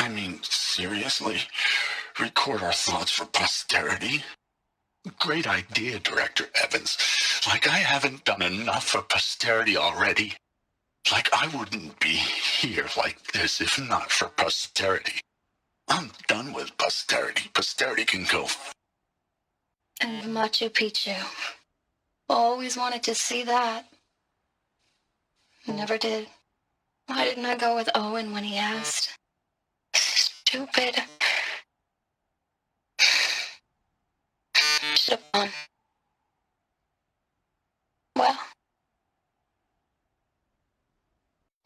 I mean, seriously? Record our thoughts for posterity? Great idea, Director Evans. Like I haven't done enough for posterity already. Like I wouldn't be here like this if not for posterity. I'm done with posterity. Posterity can go. And Machu Picchu. Always wanted to see that. Never did. Why didn't I go with Owen when he asked? Stupid. Should have gone. Well.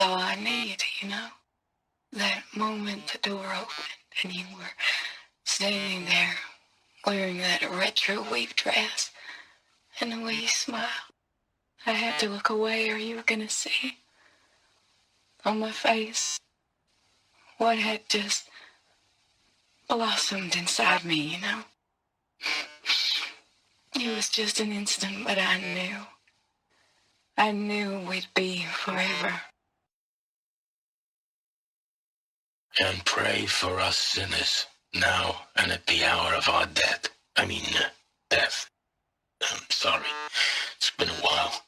All I need, you know? That moment the door opened and you were standing there wearing that retro wave dress and the way you smiled. I had to look away or you were gonna see on my face what had just blossomed inside me, you know? It was just an instant, but I knew we'd be forever. And pray for us sinners, now and at the hour of our death. Death. I'm sorry. It's been a while.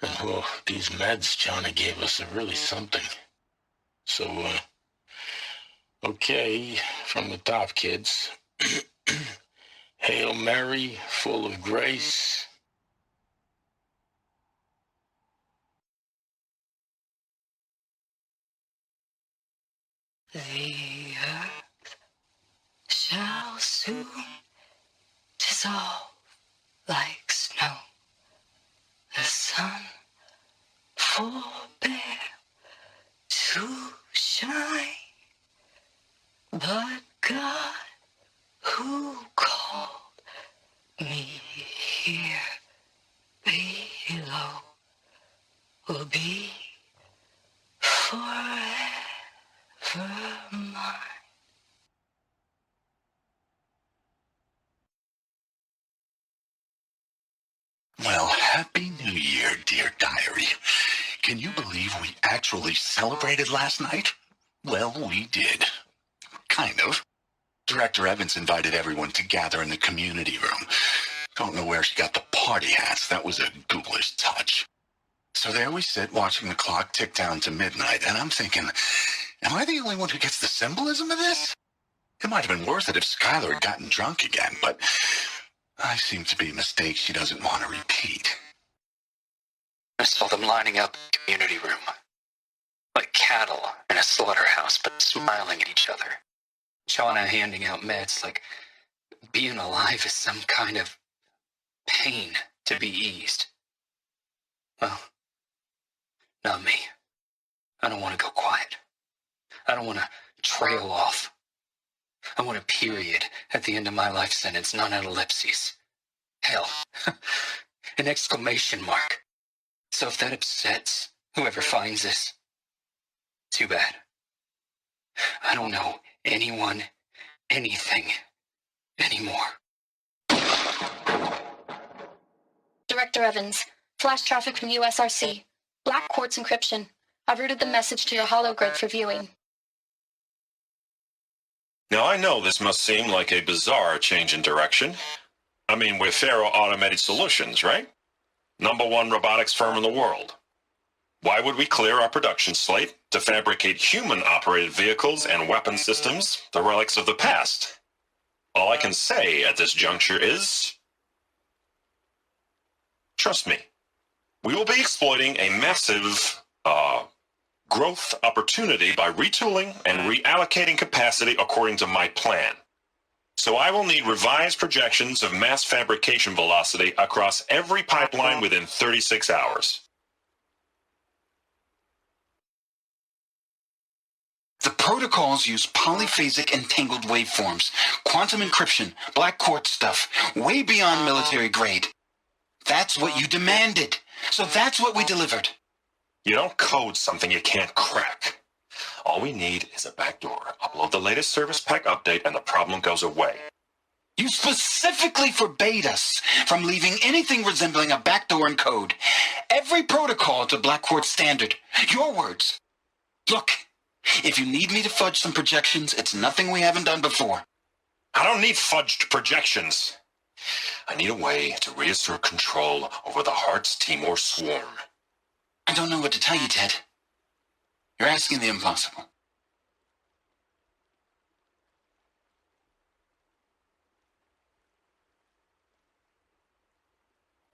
And, well, these meds Johnny gave us are really something. So, okay, from the top, kids. Hail Mary, full of grace. The earth shall soon dissolve like snow. The sun forbear to shine, but God who called me here below will be forever mine. Well, Happy New Year, dear diary. Can you believe we actually celebrated last night? Well, we did. Kind of. Director Evans invited everyone to gather in the community room. Don't know where she got the party hats. That was a ghoulish touch. So there we sit, watching the clock tick down to midnight, and I'm thinking, am I the only one who gets the symbolism of this? It might have been worth it if Skylar had gotten drunk again, but I seem to be a mistake she doesn't want to repeat. I saw them lining up in the community room, like cattle in a slaughterhouse, but smiling at each other. Shauna handing out meds like being alive is some kind of pain to be eased. Well, not me. I don't want to go quiet. I don't want to trail off. I want a period at the end of my life sentence, not an ellipses. Hell, an exclamation mark. So if that upsets whoever finds this, too bad. I don't know anyone, anything, anymore. Director Evans, flash traffic from USRC. Black quartz encryption. I've routed the message to your hologrid for viewing. Now, I know this must seem like a bizarre change in direction. I mean, we're Faro Automated Solutions, right? #1 robotics firm in the world. Why would we clear our production slate to fabricate human-operated vehicles and weapon systems, the relics of the past? All I can say at this juncture is, trust me, we will be exploiting a massive, growth opportunity by retooling and reallocating capacity according to my plan. So I will need revised projections of mass fabrication velocity across every pipeline within 36 hours. The protocols use polyphasic entangled waveforms, quantum encryption, black quartz stuff, way beyond military grade. That's what you demanded, so that's what we delivered. You don't code something you can't crack. All we need is a backdoor. Upload the latest service pack update and the problem goes away. You specifically forbade us from leaving anything resembling a backdoor in code. Every protocol to black quartz standard. Your words. Look, If you need me to fudge some projections, it's nothing we haven't done before. I don't need fudged projections. I need a way to reassert control over the Hearts Timor swarm. I don't know what to tell you, Ted. You're asking the impossible.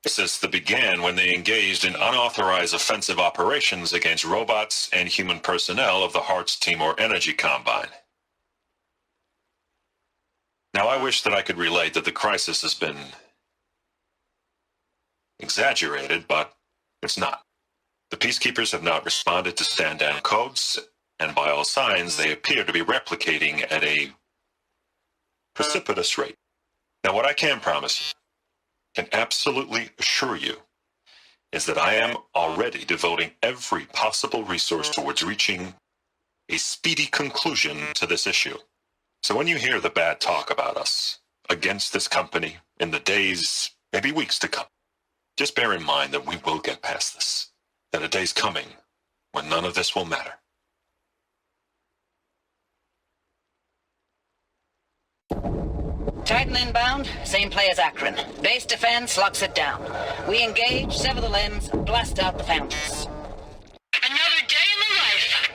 This began when they engaged in unauthorized offensive operations against robots and human personnel of the Hearts Timor Energy Combine. Now, I wish that I could relate that the crisis has been exaggerated, but it's not. The peacekeepers have not responded to stand-down codes, and by all signs, they appear to be replicating at a precipitous rate. Now, what I can promise you, can absolutely assure you, is that I am already devoting every possible resource towards reaching a speedy conclusion to this issue. So when you hear the bad talk about us against this company in the days, maybe weeks to come, just bear in mind that we will get past this, that a day's coming when none of this will matter. Titan inbound, same play as Akron. Base defense locks it down. We engage, sever the limbs, blast out the founders. Another day in the life.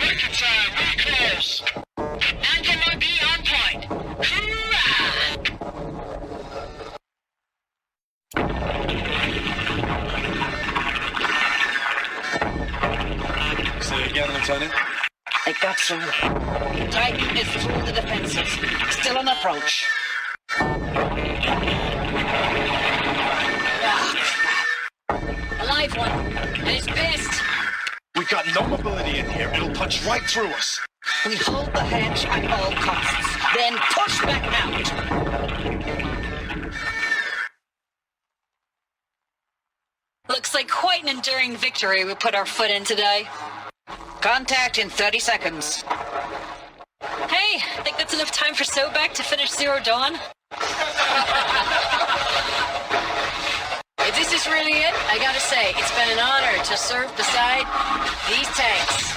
Working time, we close. Anthem RD on point. Hoorah! Say again, Lieutenant. It got through. Titan is through the defenses. Still an approach. A live one. And it's pissed. We've got no mobility in here. It'll punch right through us. We hold the hedge at all costs, then push back out. Looks like quite an enduring victory we put our foot in today. Contact in 30 seconds. Hey, think that's enough time for Sobek to finish Zero Dawn? If this is really it, I gotta say, it's been an honor to serve beside these tanks.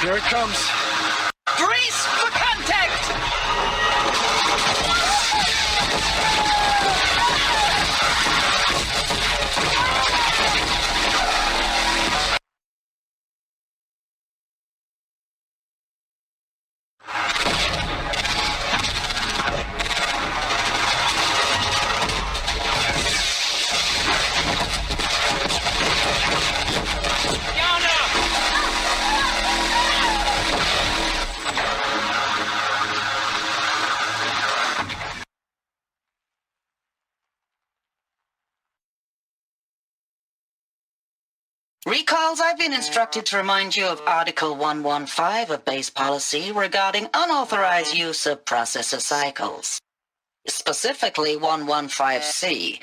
Here it comes. Brace for contact! Recalls, I've been instructed to remind you of Article 115 of Base Policy regarding unauthorized use of processor cycles. Specifically 115C,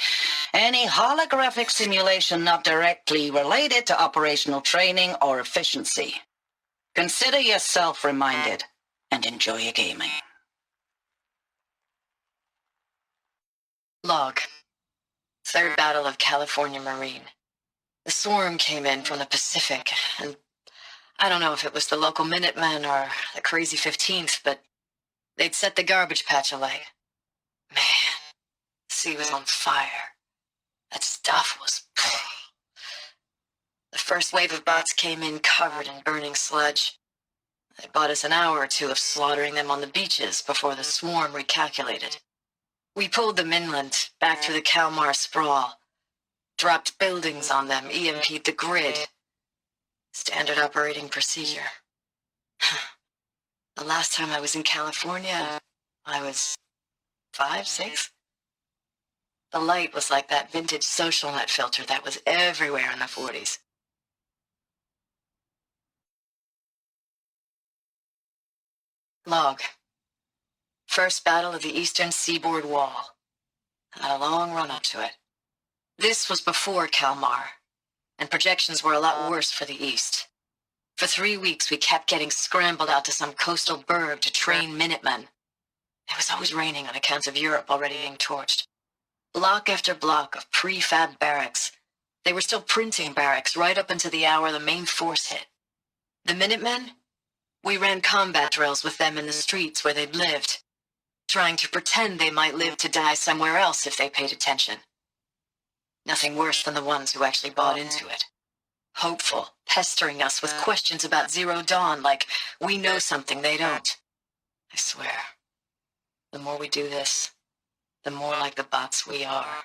any holographic simulation not directly related to operational training or efficiency. Consider yourself reminded and enjoy your gaming. Log. Third Battle of California Marine. The swarm came in from the Pacific, and I don't know if it was the local Minutemen or the crazy 15th, but they'd set the garbage patch alight. Man, the sea was on fire. That stuff was... The first wave of bots came in covered in burning sludge. They bought us an hour or two of slaughtering them on the beaches before the swarm recalculated. We pulled them inland, back through the Kalmar sprawl. Dropped buildings on them, EMP'd the grid. Standard operating procedure. The last time I was in California, I was 5, 6? The light was like that vintage social net filter that was everywhere in the 40s. Log. First battle of the Eastern Seaboard Wall. Had a long run up to it. This was before Kalmar, and projections were a lot worse for the East. For 3 weeks, we kept getting scrambled out to some coastal burg to train Minutemen. It was always raining on account of Europe already being torched. Block after block of prefab barracks, They were still printing barracks right up until the hour the main force hit. The Minutemen? We ran combat drills with them in the streets where they'd lived, trying to pretend they might live to die somewhere else if they paid attention. Nothing worse than the ones who actually bought into it. Hopeful, pestering us with questions about Zero Dawn like we know something they don't. I swear, the more we do this, the more like the bots we are.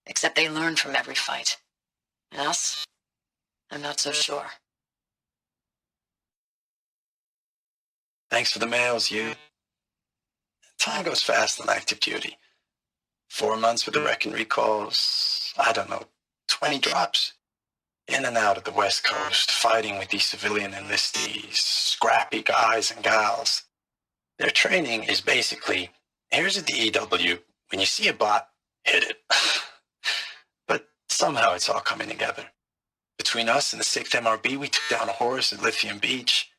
Except they learn from every fight. And us? I'm not so sure. Thanks for the mails, you. Time goes fast on active duty. 4 months with the Reckon recalls, I don't know, 20 drops. In and out of the West Coast, fighting with these civilian enlistees, scrappy guys and gals. Their training is basically, here's a DEW, when you see a bot, hit it. But somehow it's all coming together. Between us and the 6th MRB, we took down a horse at Lithium Beach.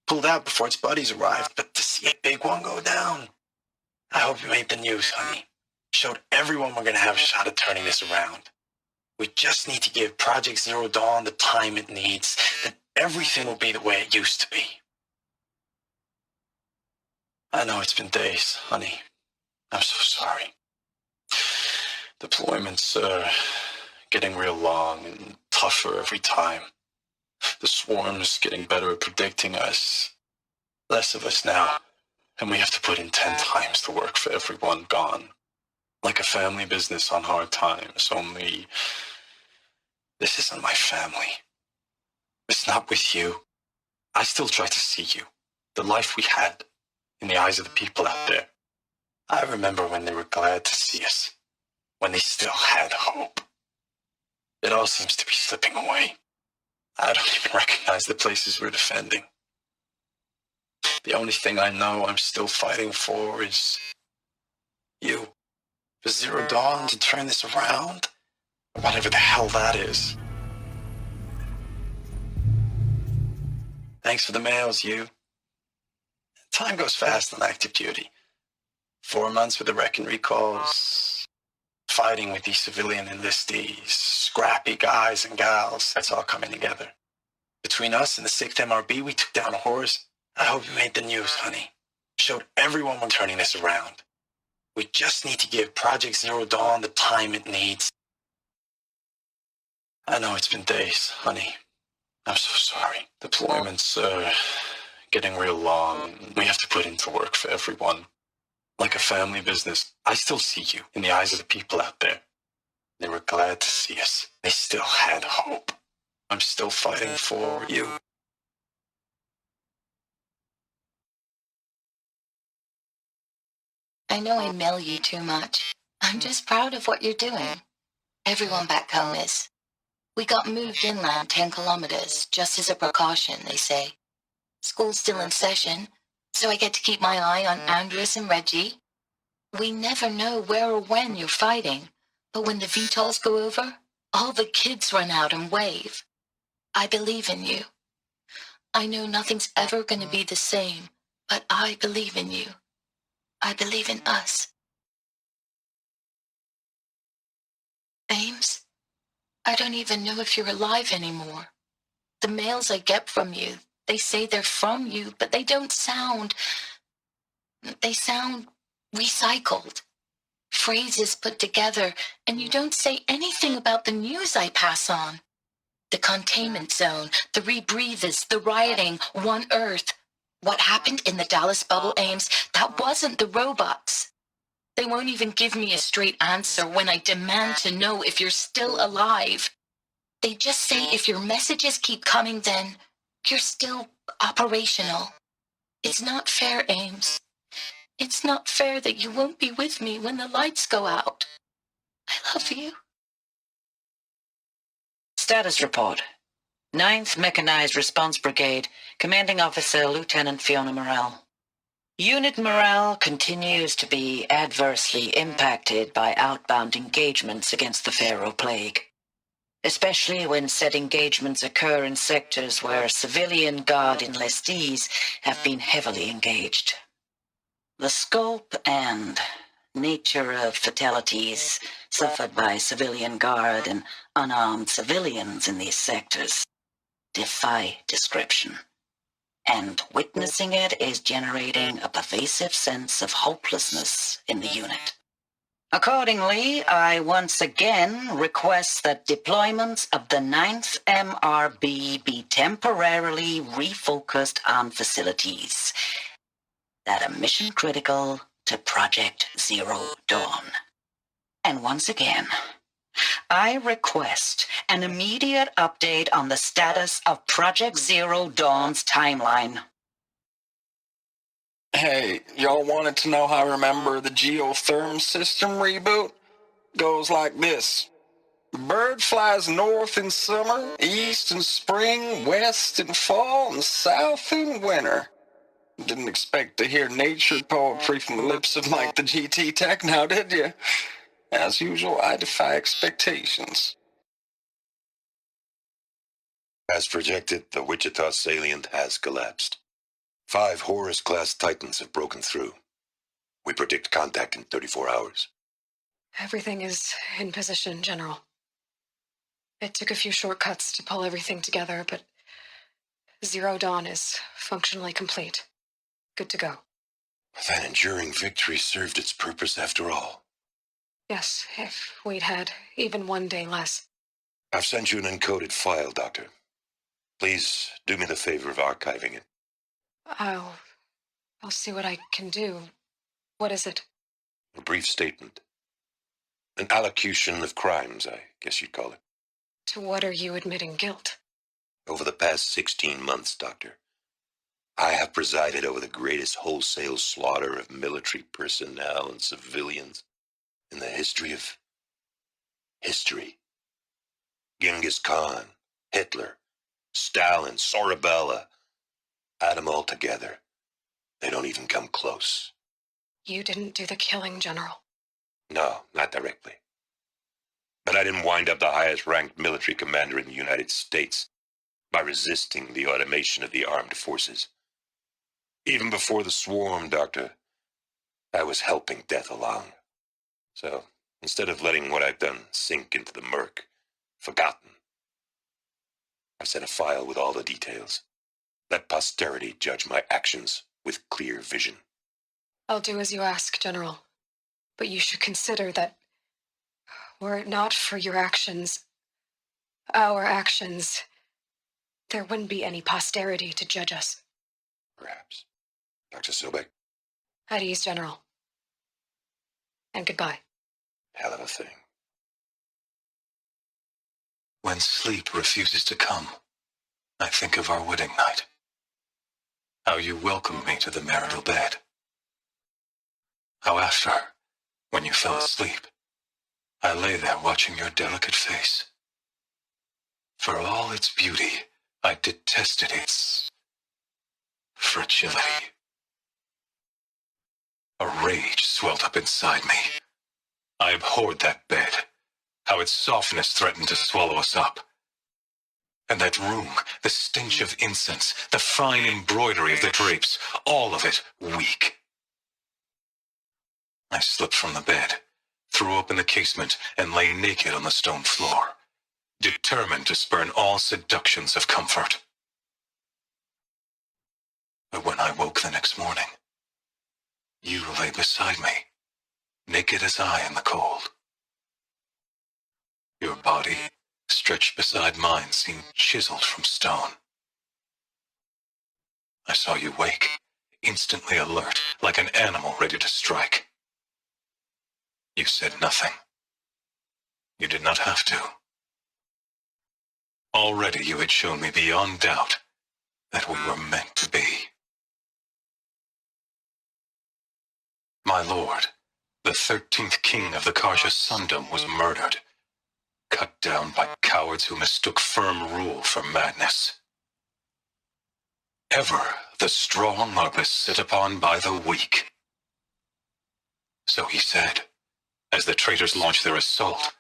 Pulled out before its buddies arrived, but to see a big one go down. I hope you made the news, honey. Showed everyone we're gonna have a shot at turning this around. We just need to give Project Zero Dawn the time it needs, then everything will be the way it used to be. I know it's been days, honey. I'm so sorry. Deployments are getting real long and tougher every time. The swarm's getting better at predicting us. Less of us now, and we have to put in 10 times the work for everyone gone. Like a family business on hard times, only this isn't my family. It's not with you. I still try to see you, the life we had, in the eyes of the people out there. I remember when they were glad to see us, when they still had hope. It all seems to be slipping away. I don't even recognize the places we're defending. The only thing I know I'm still fighting for is you. For Zero Dawn to turn this around, whatever the hell that is. Thanks for the mails, you. Time goes fast on active duty. 4 months with the Reckon recalls, fighting with these civilian enlistees, scrappy guys and gals. That's all coming together. Between us and the 6th MRB, we took down a horse. I hope you made the news, honey. Showed everyone we're turning this around. We just need to give Project Zero Dawn the time it needs. I know it's been days, honey. I'm so sorry. Deployments are getting real long. We have to put into work for everyone. Like a family business, I still see you in the eyes of the people out there. They were glad to see us. They still had hope. I'm still fighting for you. I know I mail you too much. I'm just proud of what you're doing. Everyone back home is. We got moved inland 10 kilometers, just as a precaution, they say. School's still in session, so I get to keep my eye on Andrus and Reggie. We never know where or when you're fighting, but when the VTOLs go over, all the kids run out and wave. I believe in you. I know nothing's ever going to be the same, but I believe in you. I believe in us. Ames, I don't even know if you're alive anymore. The mails I get from you, they say they're from you, but they don't sound... They sound recycled. Phrases put together, and you don't say anything about the news I pass on. The containment zone, the rebreathers, the rioting, One Earth. What happened in the Dallas bubble, Ames, that wasn't the robots. They won't even give me a straight answer when I demand to know if you're still alive. They just say if your messages keep coming, then you're still operational. It's not fair, Ames. It's not fair that you won't be with me when the lights go out. I love you. Status report. 9th Mechanized Response Brigade, Commanding Officer Lieutenant Fiona Murell. Unit Murell continues to be adversely impacted by outbound engagements against the Pharaoh Plague, especially when said engagements occur in sectors where civilian guard enlistees have been heavily engaged. The scope and nature of fatalities suffered by civilian guard and unarmed civilians in these sectors defy description. And witnessing it is generating a pervasive sense of hopelessness in the unit. Accordingly, I once again request that deployments of the 9th MRB be temporarily refocused on facilities that are mission critical to Project Zero Dawn. And once again, I request an immediate update on the status of Project Zero Dawn's timeline. Hey, y'all wanted to know how I remember the geotherm system reboot? Goes like this. Bird flies north in summer, east in spring, west in fall, and south in winter. Didn't expect to hear nature poetry from the lips of Mike the GT Tech now, did you? As usual, I defy expectations. As projected, the Wichita salient has collapsed. 5 Horus-class Titans have broken through. We predict contact in 34 hours. Everything is in position, General. It took a few shortcuts to pull everything together, but Zero Dawn is functionally complete. Good to go. That enduring victory served its purpose after all. Yes, if we'd had even one day less. I've sent you an encoded file, Doctor. Please do me the favor of archiving it. I'll see what I can do. What is it? A brief statement. An allocution of crimes, I guess you'd call it. To what are you admitting guilt? Over the past 16 months, Doctor, I have presided over the greatest wholesale slaughter of military personnel and civilians in the history of history. Genghis Khan, Hitler, Stalin, Sorabella, add them all together. They don't even come close. You didn't do the killing, General. No, not directly. But I didn't wind up the highest-ranked military commander in the United States by resisting the automation of the armed forces. Even before the swarm, Doctor, I was helping death along. So, instead of letting what I've done sink into the murk, forgotten, I've sent a file with all the details. Let posterity judge my actions with clear vision. I'll do as you ask, General. But you should consider that were it not for your actions, our actions, there wouldn't be any posterity to judge us. Perhaps. Dr. Sobek? At ease, General. And goodbye. Hell of a thing. When sleep refuses to come, I think of our wedding night. How you welcomed me to the marital bed. How after, when you fell asleep, I lay there watching your delicate face. For all its beauty, I detested its fragility. A rage swelled up inside me. I abhorred that bed, how its softness threatened to swallow us up. And that room, the stench of incense, the fine embroidery of the drapes, all of it weak. I slipped from the bed, threw open the casement, and lay naked on the stone floor, determined to spurn all seductions of comfort. But when I woke the next morning, you lay beside me, naked as I in the cold. Your body, stretched beside mine, seemed chiseled from stone. I saw you wake, instantly alert, like an animal ready to strike. You said nothing. You did not have to. Already you had shown me beyond doubt that we were meant to be. My lord, the 13th king of the Karja Sundom, was murdered, cut down by cowards who mistook firm rule for madness. Ever the strong are beset upon by the weak. So he said, as the traitors launched their assault,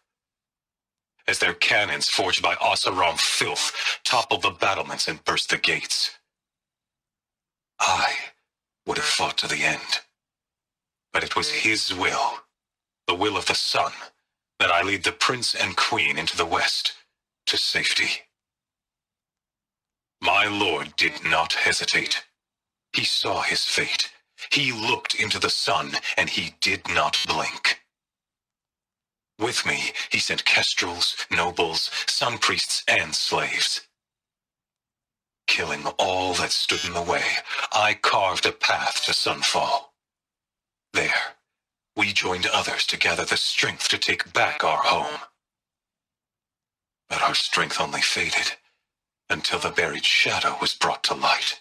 as their cannons forged by Oseram filth toppled the battlements and burst the gates. I would have fought to the end, but it was his will the will of the sun, that I lead the prince and queen into the west, to safety. My lord did not hesitate. He saw his fate. He looked into the sun, and he did not blink. With me, he sent kestrels, nobles, sun priests, and slaves. Killing all that stood in the way, I carved a path to sunfall. There, we joined others to gather the strength to take back our home. But our strength only faded until the buried shadow was brought to light.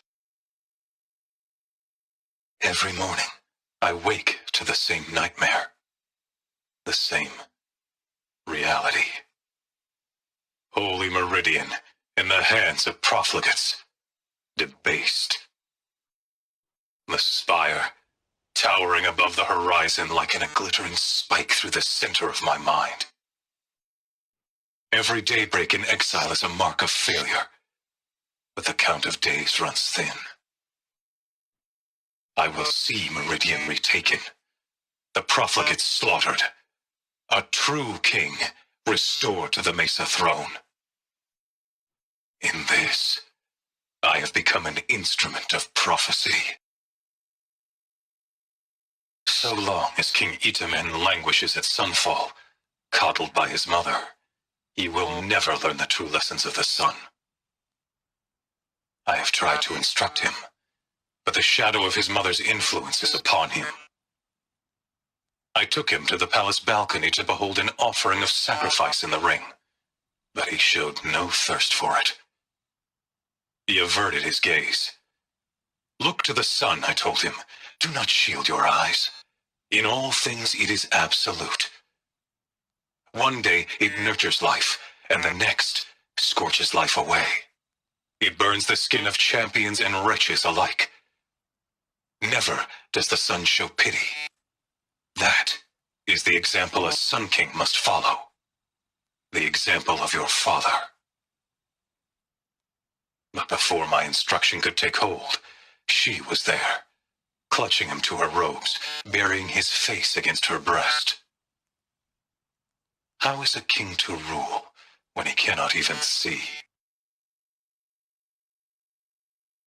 Every morning, I wake to the same nightmare, the same reality. Holy Meridian, in the hands of profligates, debased. The spire, towering above the horizon like a glittering spike through the center of my mind. Every daybreak in exile is a mark of failure, but the count of days runs thin. I will see Meridian retaken, the profligates slaughtered, a true king restored to the Mesa throne. In this, I have become an instrument of prophecy. So long as King Itamen languishes at sunfall, coddled by his mother, he will never learn the true lessons of the sun. I have tried to instruct him, but the shadow of his mother's influence is upon him. I took him to the palace balcony to behold an offering of sacrifice in the ring, but he showed no thirst for it. He averted his gaze. Look to the sun, I told him. Do not shield your eyes. In all things it is absolute. One day it nurtures life, and the next scorches life away. It burns the skin of champions and wretches alike. Never does the sun show pity. That is the example a Sun King must follow. The example of your father. But before my instruction could take hold, she was there, clutching him to her robes, burying his face against her breast. How is a king to rule when he cannot even see?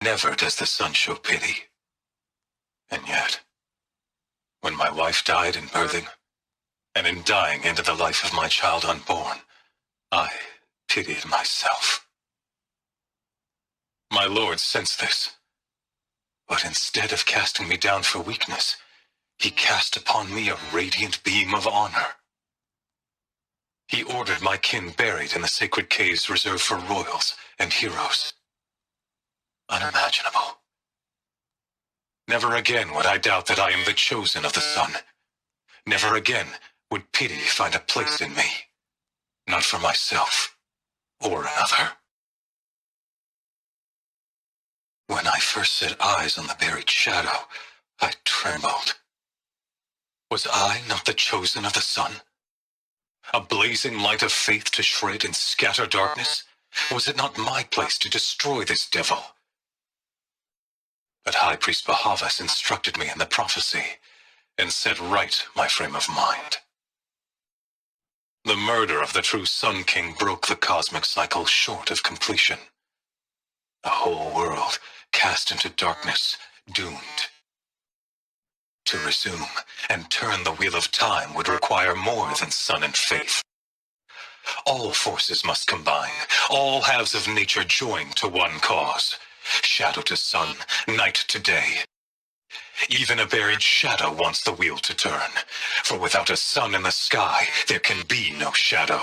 Never does the sun show pity. And yet, when my wife died in birthing, and in dying ended the life of my child unborn, I pitied myself. My lord sensed this, but instead of casting me down for weakness, he cast upon me a radiant beam of honor. He ordered my kin buried in the sacred caves reserved for royals and heroes. Unimaginable. Never again would I doubt that I am the chosen of the sun. Never again would pity find a place in me, not for myself or another. When I first set eyes on the buried shadow, I trembled. Was I not the chosen of the sun? A blazing light of faith to shred and scatter darkness? Was it not my place to destroy this devil? But High Priest Bahavas instructed me in the prophecy and set right my frame of mind. The murder of the true Sun King broke the cosmic cycle short of completion. The whole world cast into darkness, doomed. To resume and turn the wheel of time would require more than sun and faith. All forces must combine, all halves of nature join to one cause. Shadow to sun, night to day. Even a buried shadow wants the wheel to turn, for without a sun in the sky, there can be no shadow.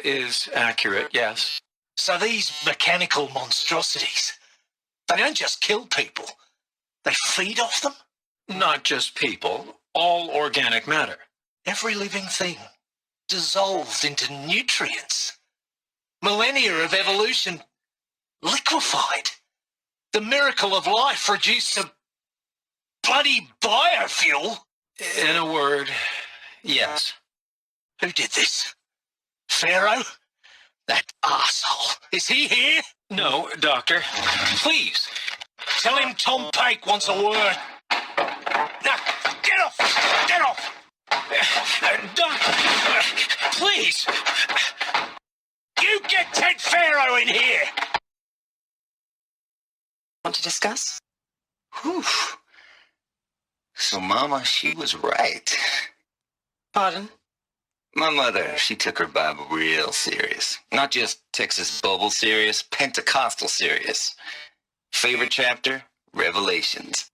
Is accurate, yes. So these mechanical monstrosities, they don't just kill people, they feed off them? Not just people, all organic matter. Every living thing, dissolved into nutrients. Millennia of evolution, liquefied. The miracle of life reduced to bloody biofuel. In a word, yes. Who did this? Pharaoh? That arsehole. Is he here? No, Doctor. Please, tell him Tom Paech wants a word. Now, get off Doc, please! You get Ted Pharaoh in here! Want to discuss? Whew. So Mama, she was right. Pardon? My mother, she took her Bible real serious. Not just Texas Bible serious, Pentecostal serious. Favorite chapter? Revelations.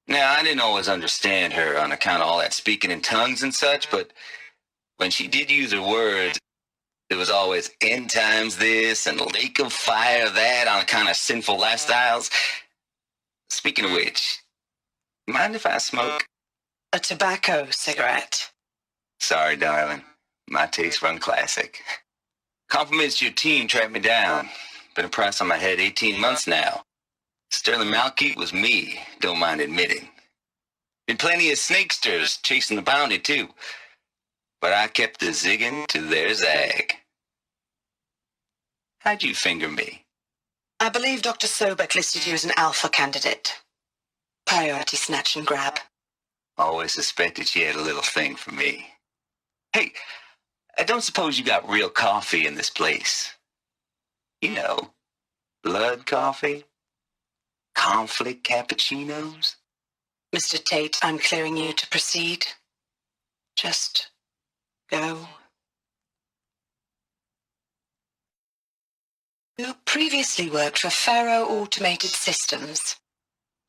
Now, I didn't always understand her on account of all that speaking in tongues and such, but when she did use her words, it was always end times this and lake of fire that on account of sinful lifestyles. Speaking of which, mind if I smoke? A tobacco cigarette. Sorry, darling. My taste run classic. Compliments to your team tracked me down. Been a price on my head 18 months now. Sterling Malkeet was me, don't mind admitting. Been plenty of snakesters chasing the bounty, too. But I kept the zigging to their zag. How'd you finger me? I believe Dr. Sobek listed you as an alpha candidate. Priority snatch and grab. Always suspected she had a little thing for me. Hey, I don't suppose you got real coffee in this place. You know, blood coffee? Conflict cappuccinos? Mr. Tate, I'm clearing you to proceed. Just go. You previously worked for Pharaoh Automated Systems.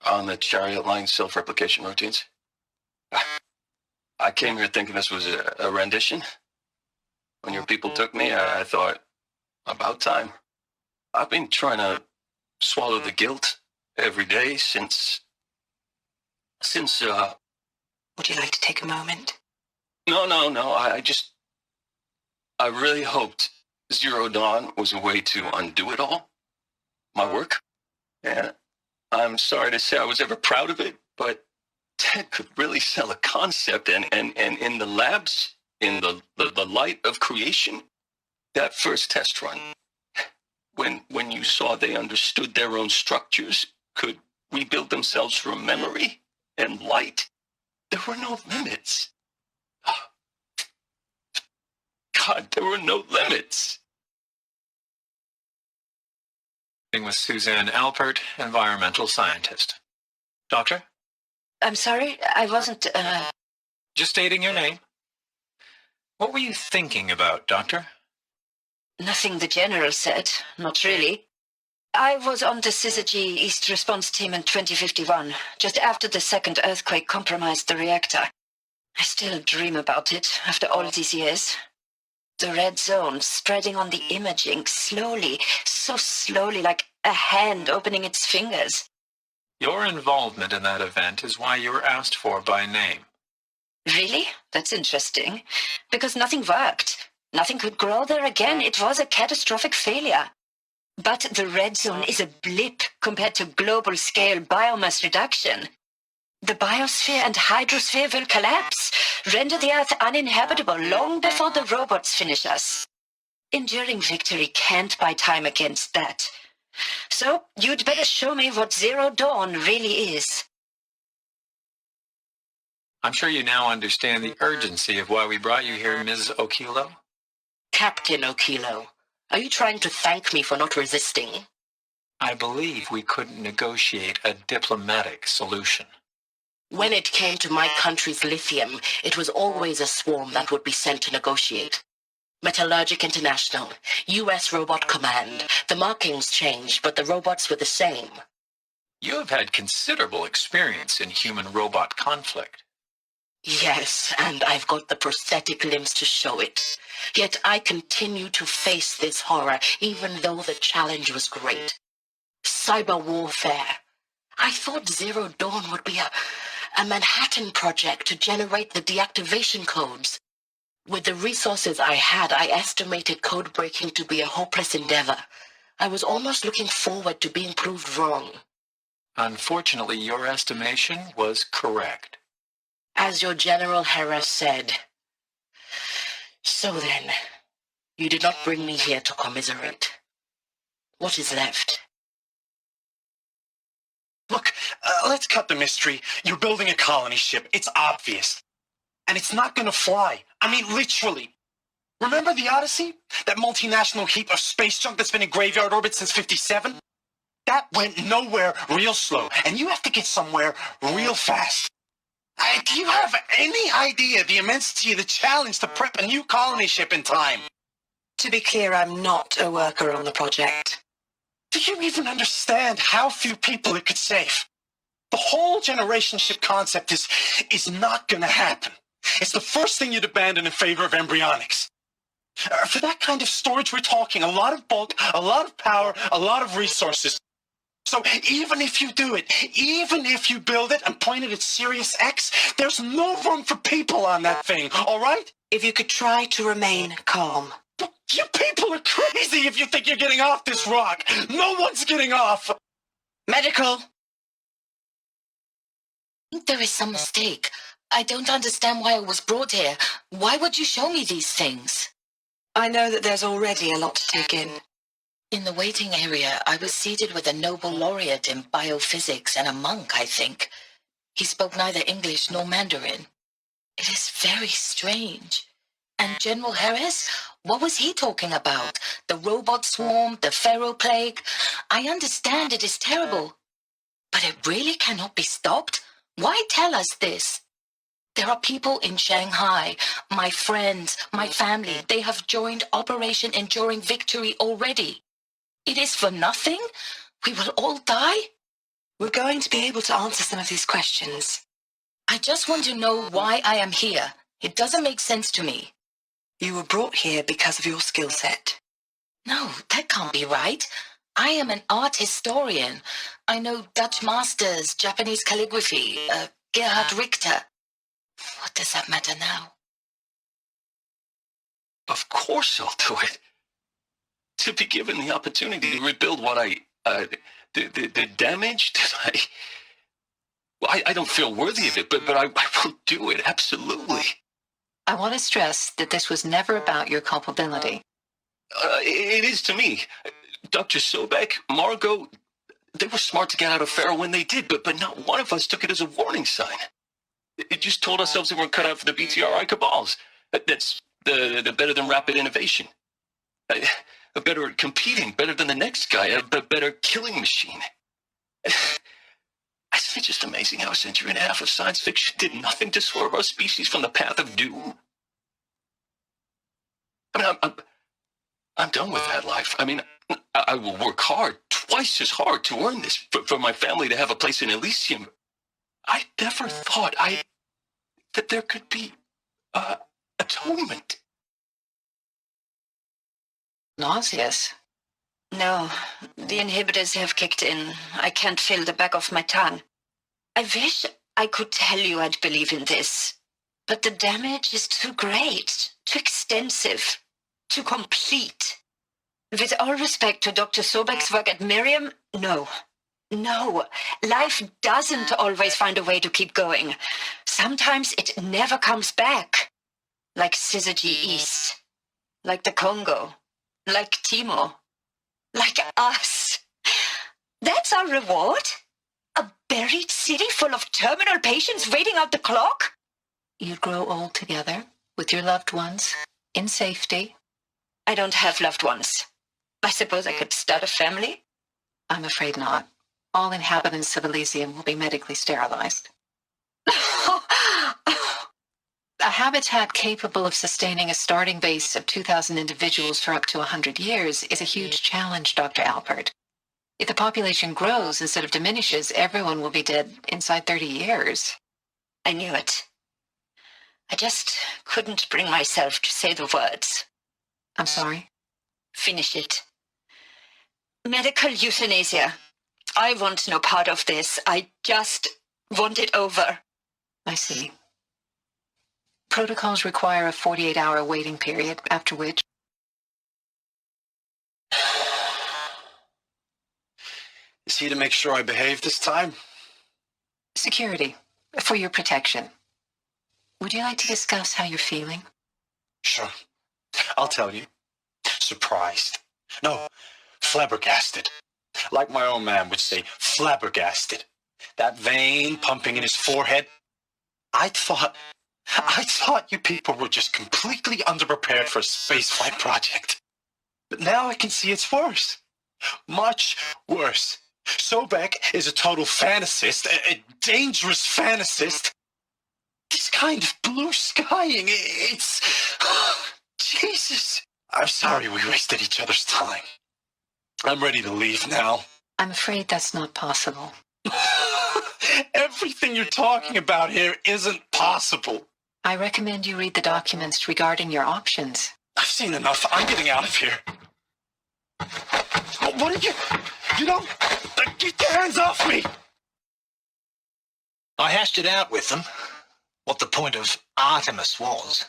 On the Chariot Line self-replication routines. I came here thinking this was a rendition. When your people took me, I thought, about time. I've been trying to swallow the guilt every day since, Would you like to take a moment? No, I really hoped Zero Dawn was a way to undo it all. My work. And I'm sorry to say I was ever proud of it, but Ted could really sell a concept, and in the labs, in the light of creation, that first test run, when you saw they understood their own structures, could rebuild themselves from memory and light, there were no limits. God, there were no limits. With Susanne Alpert, environmental scientist. Doctor? I'm sorry, I wasn't, Just stating your name. What were you thinking about, Doctor? Nothing the General said, not really. I was on the Syzygy East Response Team in 2051, just after the second earthquake compromised the reactor. I still dream about it after all these years. The red zone spreading on the imaging, slowly, so slowly, like a hand opening its fingers. Your involvement in that event is why you were asked for by name. Really? That's interesting. Because nothing worked. Nothing could grow there again. It was a catastrophic failure. But the red zone is a blip compared to global-scale biomass reduction. The biosphere and hydrosphere will collapse, render the Earth uninhabitable long before the robots finish us. Enduring victory can't buy time against that. So, you'd better show me what Zero Dawn really is. I'm sure you now understand the urgency of why we brought you here, Ms. Okilo. Captain Okilo, are you trying to thank me for not resisting? I believe we couldn't negotiate a diplomatic solution. When it came to my country's lithium, it was always a swarm that would be sent to negotiate. Metallurgic International, U.S. Robot Command. The markings changed, but the robots were the same. You have had considerable experience in human-robot conflict. Yes, and I've got the prosthetic limbs to show it. Yet I continue to face this horror, even though the challenge was great. Cyber warfare. I thought Zero Dawn would be a Manhattan project to generate the deactivation codes. With the resources I had, I estimated code breaking to be a hopeless endeavor. I was almost looking forward to being proved wrong. Unfortunately, your estimation was correct. As your General Hera said. So then, you did not bring me here to commiserate. What is left? Look, let's cut the mystery. You're building a colony ship. It's obvious. And it's not gonna fly. I mean, literally. Remember the Odyssey? That multinational heap of space junk that's been in graveyard orbit since 57? That went nowhere real slow, and you have to get somewhere real fast. Do you have any idea the immensity of the challenge to prep a new colony ship in time? To be clear, I'm not a worker on the project. Do you even understand how few people it could save? The whole generation ship concept is not gonna happen. It's the first thing you'd abandon in favor of embryonics. For that kind of storage, we're talking a lot of bulk, a lot of power, a lot of resources. So even if you do it, even if you build it and point it at Sirius X, there's no room for people on that thing, all right? If you could try to remain calm. You people are crazy if you think you're getting off this rock. No one's getting off. Medical. I think there is some mistake. I don't understand why I was brought here. Why would you show me these things? I know that there's already a lot to take in. In the waiting area, I was seated with a Nobel laureate in biophysics and a monk, I think. He spoke neither English nor Mandarin. It is very strange. And General Harris? What was he talking about? The robot swarm, the pharaoh plague? I understand it is terrible. But it really cannot be stopped? Why tell us this? There are people in Shanghai, my friends, my family. They have joined Operation Enduring Victory already. It is for nothing? We will all die? We're going to be able to answer some of these questions. I just want to know why I am here. It doesn't make sense to me. You were brought here because of your skill set. No, that can't be right. I am an art historian. I know Dutch masters, Japanese calligraphy, Gerhard Richter. What does that matter now? Of course I'll do it. To be given the opportunity to rebuild what the damage that I don't feel worthy of it, but I will do it, absolutely. I want to stress that this was never about your culpability. It is to me. Dr. Sobek, Margo, they were smart to get out of Pharaoh when they did, but not one of us took it as a warning sign. It just told ourselves they weren't cut out for the BTRI cabals. That's the better than rapid innovation. A better at competing, better than the next guy, a better killing machine. Isn't it just amazing how a century and a half of science fiction did nothing to swerve our species from the path of doom? I mean, I'm done with that life. I mean, I will work hard, twice as hard, to earn this, for my family to have a place in Elysium. I never thought that there could be atonement. Nauseous. No, the inhibitors have kicked in. I can't feel the back of my tongue. I wish I could tell you I'd believe in this, but the damage is too great, too extensive, too complete. With all respect to Dr. Sobek's work at Meridian, no. Life doesn't always find a way to keep going. Sometimes it never comes back. Like Syzygy East. Like the Congo. Like Timo. Like us. That's our reward? A buried city full of terminal patients waiting out the clock? You'd grow old together, with your loved ones, in safety. I don't have loved ones. I suppose I could start a family? I'm afraid not. All inhabitants of Elysium will be medically sterilized. A habitat capable of sustaining a starting base of 2,000 individuals for up to 100 years is a huge challenge, Dr. Alpert. If the population grows instead of diminishes, everyone will be dead inside 30 years. I knew it. I just couldn't bring myself to say the words. I'm sorry? Finish it. Medical euthanasia. I want no part of this. I just want it over. I see. Protocols require a 48-hour waiting period, after which... Is he to make sure I behave this time? Security, for your protection. Would you like to discuss how you're feeling? Sure. I'll tell you. Surprised. No, flabbergasted. Like my own man would say, flabbergasted. That vein pumping in his forehead. I thought I thought you people were just completely underprepared for a spaceflight project. But now I can see it's worse. Much worse. Sobek is a total fantasist, a dangerous fantasist. This kind of blue skying, it's... Jesus. I'm sorry we wasted each other's time. I'm ready to leave now. I'm afraid that's not possible. Everything you're talking about here isn't possible. I recommend you read the documents regarding your options. I've seen enough. I'm getting out of here. What did you... You don't... Get your hands off me! I hashed it out with them, what the point of Artemis was.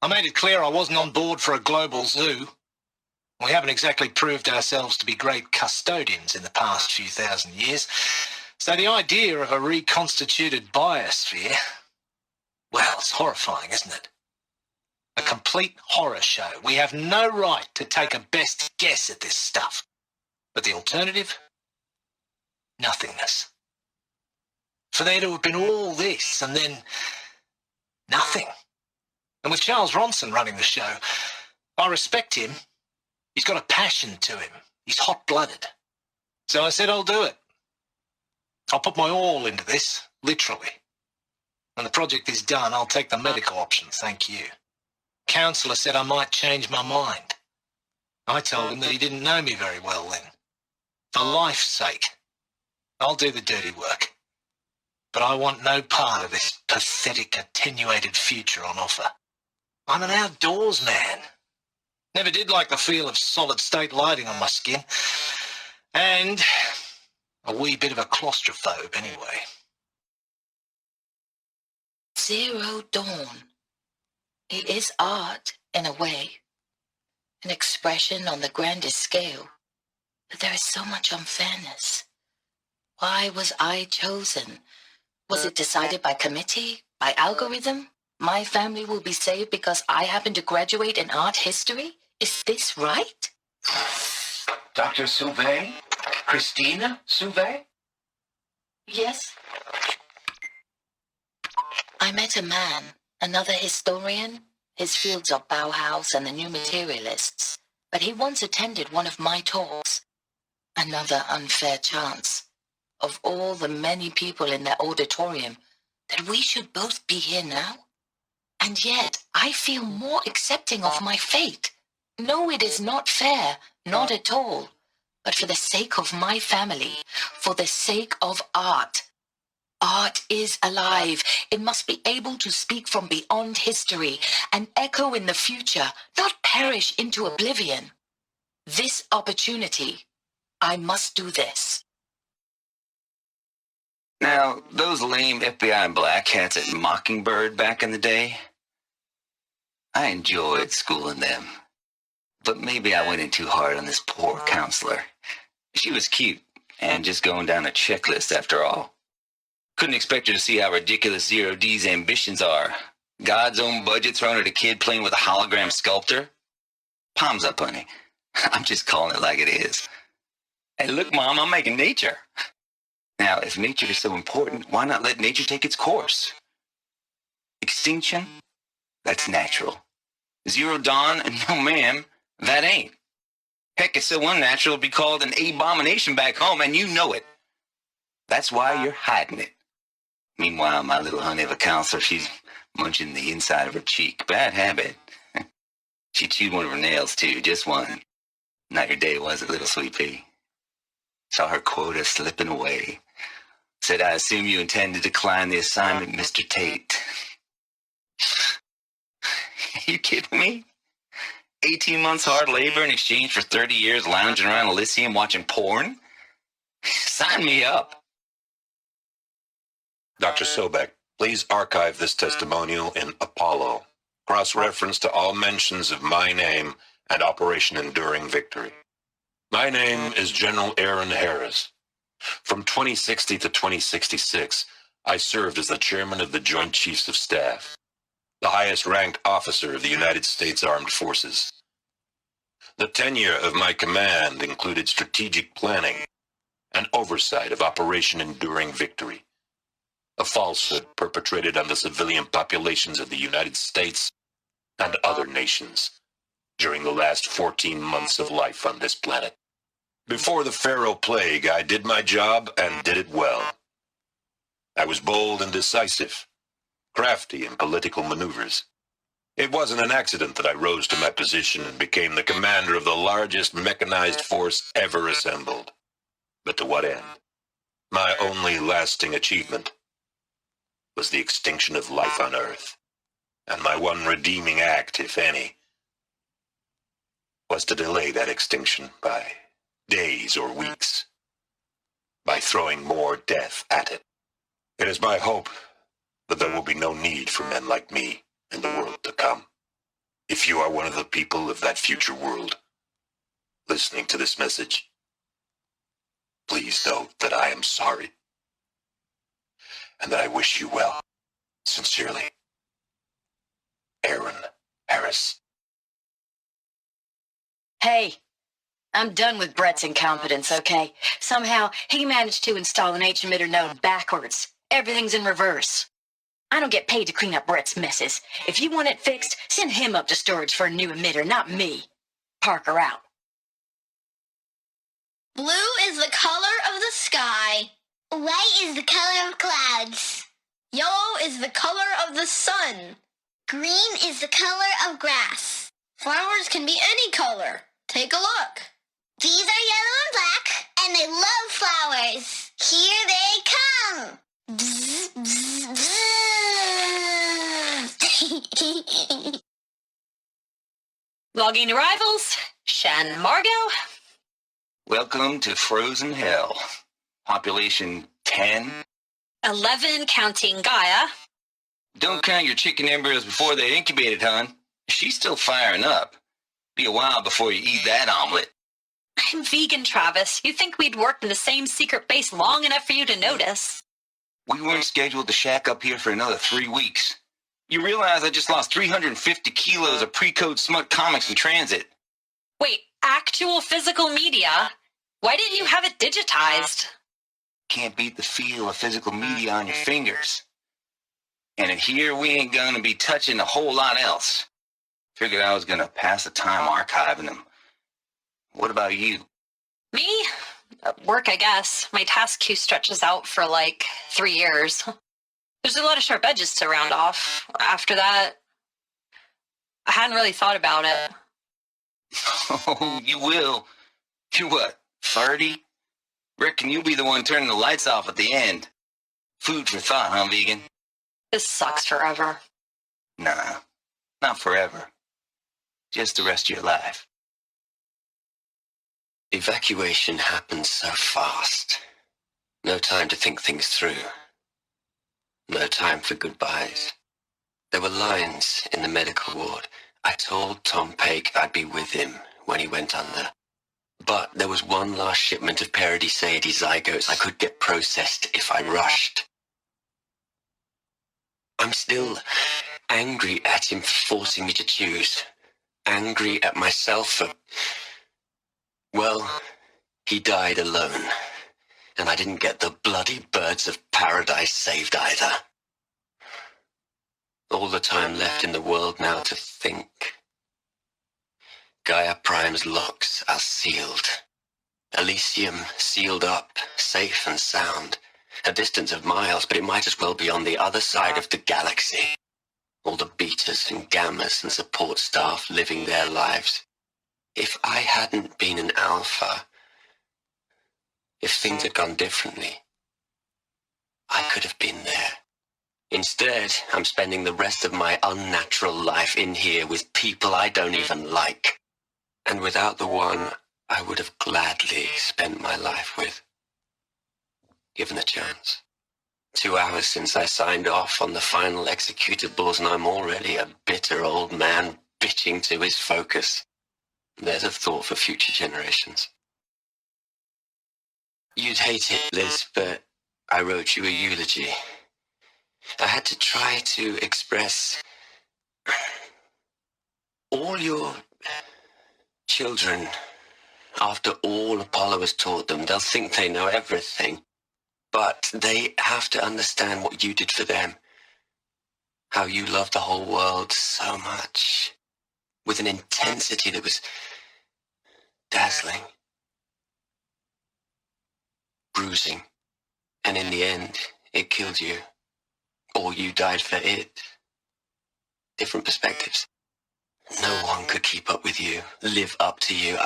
I made it clear I wasn't on board for a global zoo. We haven't exactly proved ourselves to be great custodians in the past few thousand years, so the idea of a reconstituted biosphere, well, it's horrifying, isn't it? A complete horror show. We have no right to take a best guess at this stuff. But the alternative? Nothingness. For there to have been all this and then nothing. And with Charles Ronson running the show, I respect him. He's got a passion to him. He's hot-blooded. So I said I'll do it. I'll put my all into this, literally. When the project is done, I'll take the medical option, thank you. Counselor said I might change my mind. I told him that he didn't know me very well then. For life's sake, I'll do the dirty work. But I want no part of this pathetic, attenuated future on offer. I'm an outdoors man. Never did like the feel of solid-state lighting on my skin. And a wee bit of a claustrophobe anyway. Zero Dawn. It is art, in a way. An expression on the grandest scale. But there is so much unfairness. Why was I chosen? Was it decided by committee? By algorithm? My family will be saved because I happen to graduate in art history? Is this right? Dr. Hsu-Vhey? Christina Hsu-Vhey? Yes. I met a man, another historian. His fields are Bauhaus and the New Materialists. But he once attended one of my talks. Another unfair chance. Of all the many people in that auditorium, that we should both be here now? And yet, I feel more accepting of my fate. No, it is not fair, not at all. But for the sake of my family, for the sake of art. Art is alive. It must be able to speak from beyond history and echo in the future, not perish into oblivion. This opportunity, I must do this. Now, those lame FBI black hats at Mockingbird back in the day, I enjoyed schooling them. But maybe I went in too hard on this poor counselor. She was cute, and just going down a checklist after all. Couldn't expect her to see how ridiculous Zero D's ambitions are. God's own budget thrown at a kid playing with a hologram sculptor? Palms up, honey. I'm just calling it like it is. Hey, look, Mom, I'm making nature. Now, if nature is so important, why not let nature take its course? Extinction? That's natural. Zero Dawn? No, ma'am, that ain't. Heck, it's so unnatural it'd be called an abomination back home, and you know it. That's why you're hiding it. Meanwhile, my little honey of a counselor, she's munching the inside of her cheek. Bad habit. She chewed one of her nails, too, just one. Not your day, was it, little sweet pea? Saw her quota slipping away. Said, I assume you intend to decline the assignment, Mr. Tate. You kidding me? 18 months hard labor in exchange for 30 years lounging around Elysium watching porn? Sign me up. Dr. Sobek, please archive this testimonial in Apollo. Cross-reference to all mentions of my name and Operation Enduring Victory. My name is General Aaron Harris. From 2060 to 2066, I served as the chairman of the Joint Chiefs of Staff, the highest-ranked officer of the United States Armed Forces. The tenure of my command included strategic planning and oversight of Operation Enduring Victory, a falsehood perpetrated on the civilian populations of the United States and other nations during the last 14 months of life on this planet. Before the Pharaoh Plague, I did my job and did it well. I was bold and decisive, crafty in political maneuvers. It wasn't an accident that I rose to my position and became the commander of the largest mechanized force ever assembled. But to what end? My only lasting achievement was the extinction of life on Earth. And my one redeeming act, if any, was to delay that extinction by days or weeks, by throwing more death at it. It is my hope that there will be no need for men like me in the world to come. If you are one of the people of that future world listening to this message, please know that I am sorry and that I wish you well. Sincerely, Aaron Harris. Hey, I'm done with Brett's incompetence, okay? Somehow, he managed to install an H-emitter node backwards. Everything's in reverse. I don't get paid to clean up Brett's messes. If you want it fixed, send him up to storage for a new emitter, not me. Parker out. Blue is the color of the sky. White is the color of clouds. Yellow is the color of the sun. Green is the color of grass. Flowers can be any color. Take a look. These are yellow and black, and they love flowers. Here they come. Bzz, bzz, bzz. Logging arrivals. Shân, Margo. Welcome to Frozen Hell. Population 10. 11 counting GAIA. Don't count your chicken embryos before they incubated, hon. She's still firing up. Be a while before you eat that omelet. I'm vegan, Travis. You'd think we'd worked in the same secret base long enough for you to notice. We weren't scheduled to shack up here for another 3 weeks. You realize I just lost 350 kilos of pre-code smut comics in transit. Wait, actual physical media? Why didn't you have it digitized? Can't beat the feel of physical media on your fingers. And in here, we ain't gonna be touching a whole lot else. Figured I was gonna pass the time archiving them. What about you? Me? Work, I guess. My task queue stretches out for like 3 years. There's a lot of sharp edges to round off. After that, I hadn't really thought about it. Oh, you will. You're what, 30? Reckon you'll be the one turning the lights off at the end. Food for thought, huh, vegan? This sucks forever. Nah, not forever. Just the rest of your life. Evacuation happened so fast. No time to think things through. No time for goodbyes. There were lines in the medical ward. I told Tom Paech I'd be with him when he went under. But there was one last shipment of Parody Sayied zygotes I could get processed if I rushed. I'm still angry at him for forcing me to choose. Angry at myself for... Well, he died alone, and I didn't get the bloody birds of paradise saved either. All the time left in the world now to think. Gaia Prime's locks are sealed. Elysium sealed up, safe and sound. A distance of miles, but it might as well be on the other side of the galaxy. All the betas and gammas and support staff living their lives. If I hadn't been an alpha, if things had gone differently, I could have been there. Instead, I'm spending the rest of my unnatural life in here with people I don't even like. And without the one I would have gladly spent my life with, given a chance. 2 hours since I signed off on the final executables, and I'm already a bitter old man bitching to his focus. There's a thought for future generations. You'd hate it, Liz, but I wrote you a eulogy. I had to try to express all your children. After all Apollo has taught them, they'll think they know everything. But they have to understand what you did for them. How you loved the whole world so much. With an intensity that was dazzling. Bruising. And in the end, it killed you. Or you died for it. Different perspectives. No one could keep up with you, live up to you.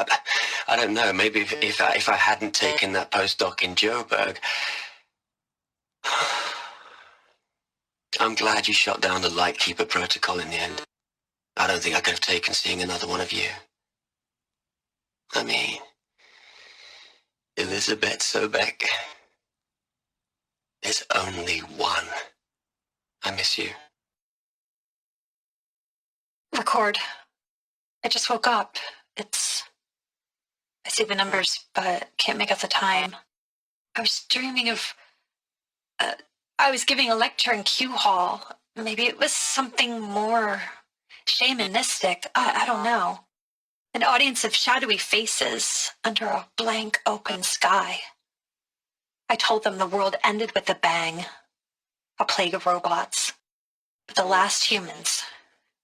I don't know, maybe if I hadn't taken that postdoc in Joburg. I'm glad you shot down the Lightkeeper protocol in the end. I don't think I could have taken seeing another one of you. I mean, Elizabeth Sobek. There's only one. I miss you. Record. I just woke up. I see the numbers, but can't make out the time. I was dreaming of, I was giving a lecture in Q Hall. Maybe it was something more shamanistic. I don't know. An audience of shadowy faces under a blank open sky. I told them the world ended with a bang. A plague of robots. But the last humans,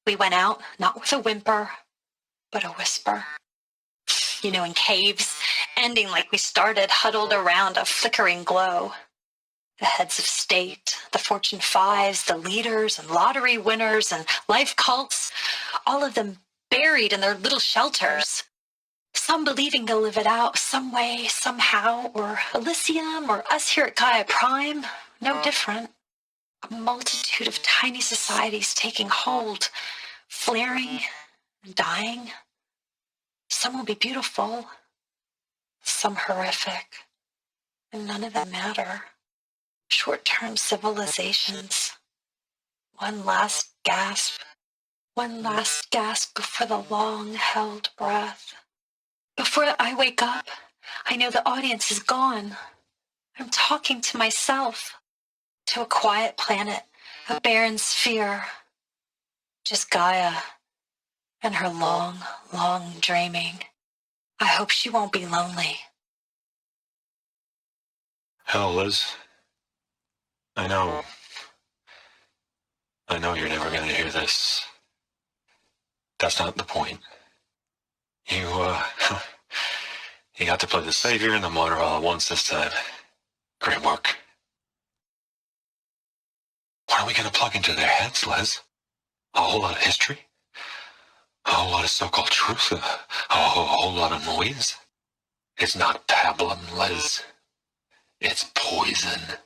we went out, not with a whimper, but a whisper. You know, in caves, ending like we started, huddled around a flickering glow. The heads of state, the Fortune 5s, the leaders and lottery winners and life cults, all of them buried in their little shelters. Some believing they'll live it out some way, somehow, or Elysium, or us here at GAIA Prime, no different. A multitude of tiny societies taking hold, flaring, dying. Some will be beautiful, some horrific, and none of them matter. Short-term civilizations. One last gasp before the long-held breath. Before I wake up, I know the audience is gone. I'm talking to myself. To a quiet planet, a barren sphere. Just Gaia and her long, long dreaming. I hope she won't be lonely. Hell, Liz. I know you're never going to hear this. That's not the point. You got to play the Savior and the Murell at once this time. Great work. What are we going to plug into their heads, Liz? A whole lot of history? A whole lot of so-called truth? A whole lot of noise? It's not pablum, Liz. It's poison.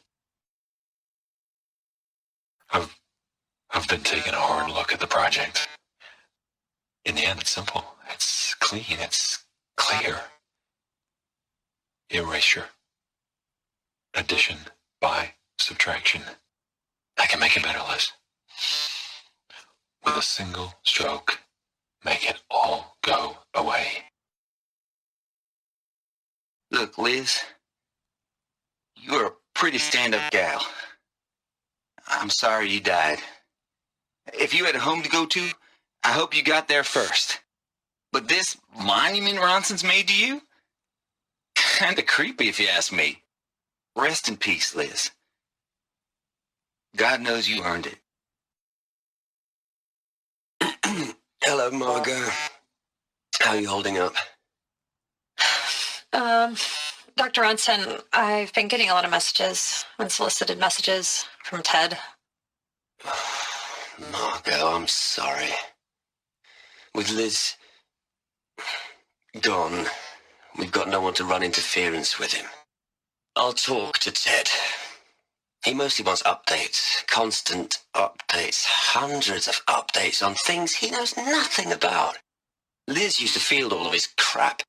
I've been taking a hard look at the project. In the end, it's simple. It's clean. It's clear. Erasure. Addition by subtraction. I can make it better, Liz. With a single stroke, make it all go away. Look, Liz, you're a pretty stand-up gal. I'm sorry you died. If you had a home to go to, I hope you got there first. But this monument Ronson's made to you? Kinda creepy if you ask me. Rest in peace, Liz. God knows you earned it. Hello, Margo. How are you holding up? Dr. Ronson, I've been getting a lot of messages, unsolicited messages from Ted. Margo, I'm sorry. With Liz gone, we've got no one to run interference with him. I'll talk to Ted. He mostly wants updates, constant updates, hundreds of updates on things he knows nothing about. Liz used to field all of his crap.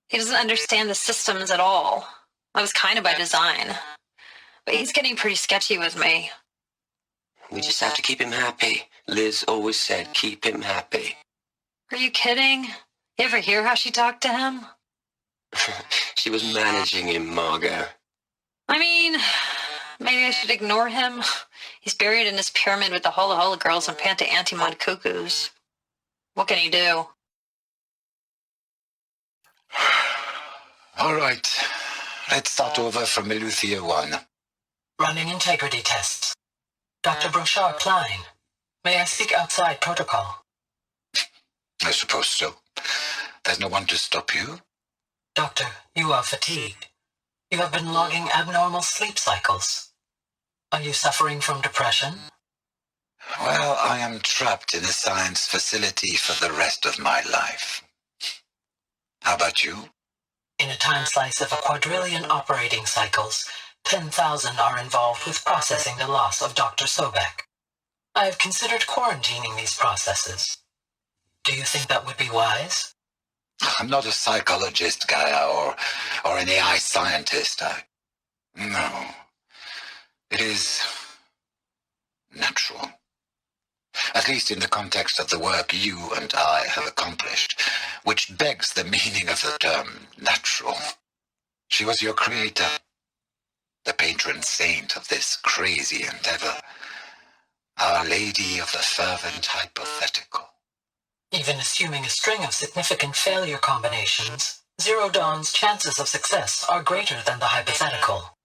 He doesn't understand the systems at all. That was kind of by design. But he's getting pretty sketchy with me. We just have to keep him happy. Liz always said, keep him happy. Are you kidding? You ever hear how she talked to him? She was managing him, Margo. I mean, maybe I should ignore him. He's buried in his pyramid with the Hola Hola girls and Panta Antimod cuckoos. What can he do? All right. Let's start over from ELEUTHIA 1. Running integrity tests. Dr. Brochard Klein, may I speak outside protocol? I suppose so. There's no one to stop you? Doctor, you are fatigued. You have been logging abnormal sleep cycles. Are you suffering from depression? Well, I am trapped in a science facility for the rest of my life. How about you? In a time slice of 1,000,000,000 operating cycles, 10,000 are involved with processing the loss of Dr. Sobek. I have considered quarantining these processes. Do you think that would be wise? I'm not a psychologist, GAIA, or an AI scientist. No. It is natural. At least in the context of the work you and I have accomplished, which begs the meaning of the term natural. She was your creator, the patron saint of this crazy endeavor, Our Lady of the Fervent Hypothetical. Even assuming a string of significant failure combinations, Zero Dawn's chances of success are greater than the hypothetical.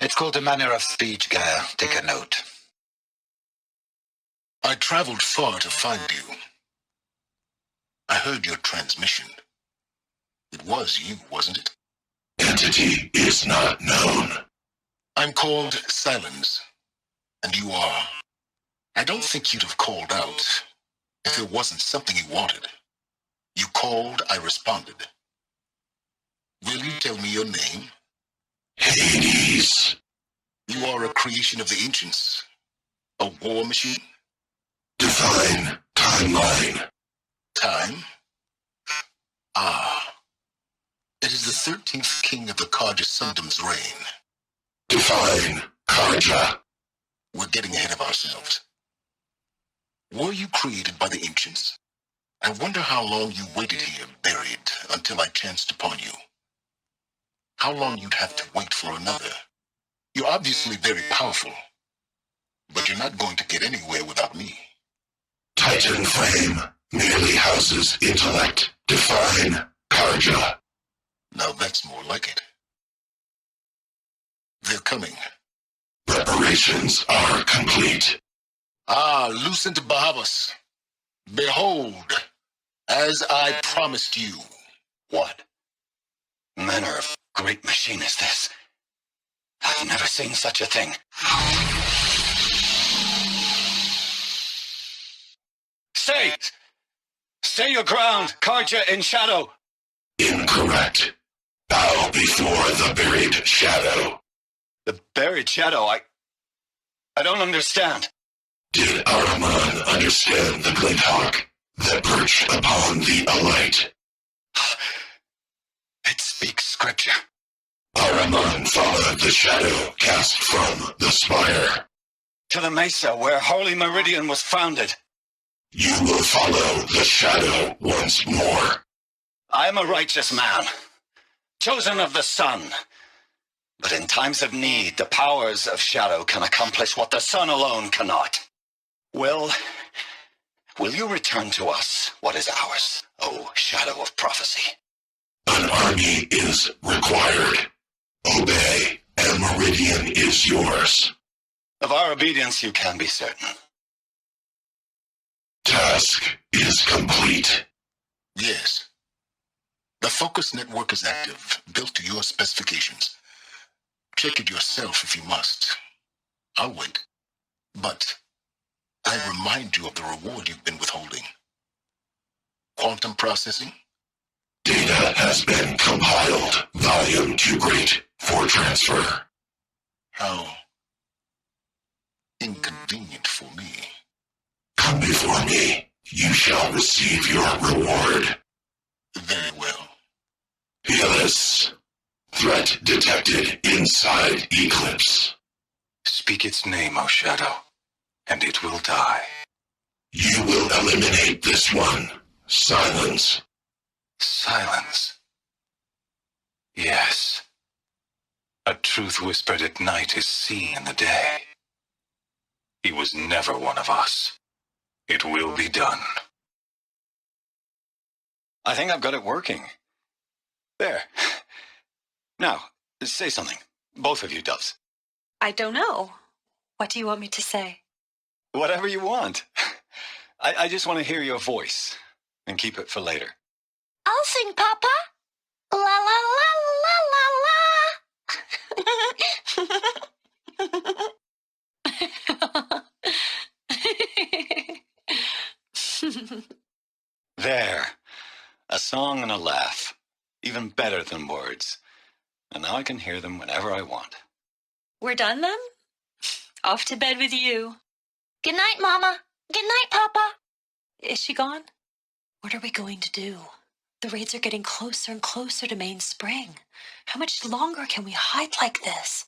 It's called a manner of speech, GAIA. Take a note. I traveled far to find you. I heard your transmission. It was you, wasn't it? Entity is not known. I'm called Silence, and you are. I don't think you'd have called out if it wasn't something you wanted. You called, I responded. Will you tell me your name? Hades. You are a creation of the ancients? A war machine? Define timeline. Time? Ah. It is the 13th king of the Karja Sundam's reign. Define Karja. We're getting ahead of ourselves. Were you created by the ancients? I wonder how long you waited here, buried, until I chanced upon you. How long you'd have to wait for another. You're obviously very powerful, but you're not going to get anywhere without me. Titan flame merely houses intellect. Define Karja. Now that's more like it. They're coming. Preparations are complete. Ah, Lucent Bahavas. Behold, as I promised you. What manner of great machine is this? I've never seen such a thing. Stay your ground, Karja in shadow. Incorrect. Bow before the buried shadow. The buried shadow? I don't understand. Did Ahriman understand the glint hawk that perched upon the alight? It speaks scripture. Ahriman followed the shadow cast from the spire. To the mesa where Holy Meridian was founded. You will follow the shadow once more. I am a righteous man, chosen of the sun. But in times of need, the powers of shadow can accomplish what the sun alone cannot. Will you return to us what is ours, O shadow of prophecy? An army is required. Obey, and Meridian is yours. Of our obedience you can be certain. Task is complete. Yes. The focus network is active, built to your specifications. Check it yourself if you must. I'll wait. But I remind you of the reward you've been withholding. Quantum processing? Data has been compiled. Volume too great for transfer. How inconvenient for me. Come before me. You shall receive your reward. Very well. Peerless. Threat detected inside Eclipse. Speak its name, O Shadow, and it will die. You will eliminate this one. Silence. Silence. Yes. A truth whispered at night is seen in the day. He was never one of us. It will be done. I think I've got it working. There. Now, say something. Both of you doves. I don't know. What do you want me to say? Whatever you want. I just want to hear your voice and keep it for later. I'll sing, Papa. La la la la la la. There. A song and a laugh. Even better than words. And now I can hear them whenever I want. We're done then? Off to bed with you. Good night, Mama. Good night, Papa. Is she gone? What are we going to do? The raids are getting closer and closer to main spring. How much longer can we hide like this?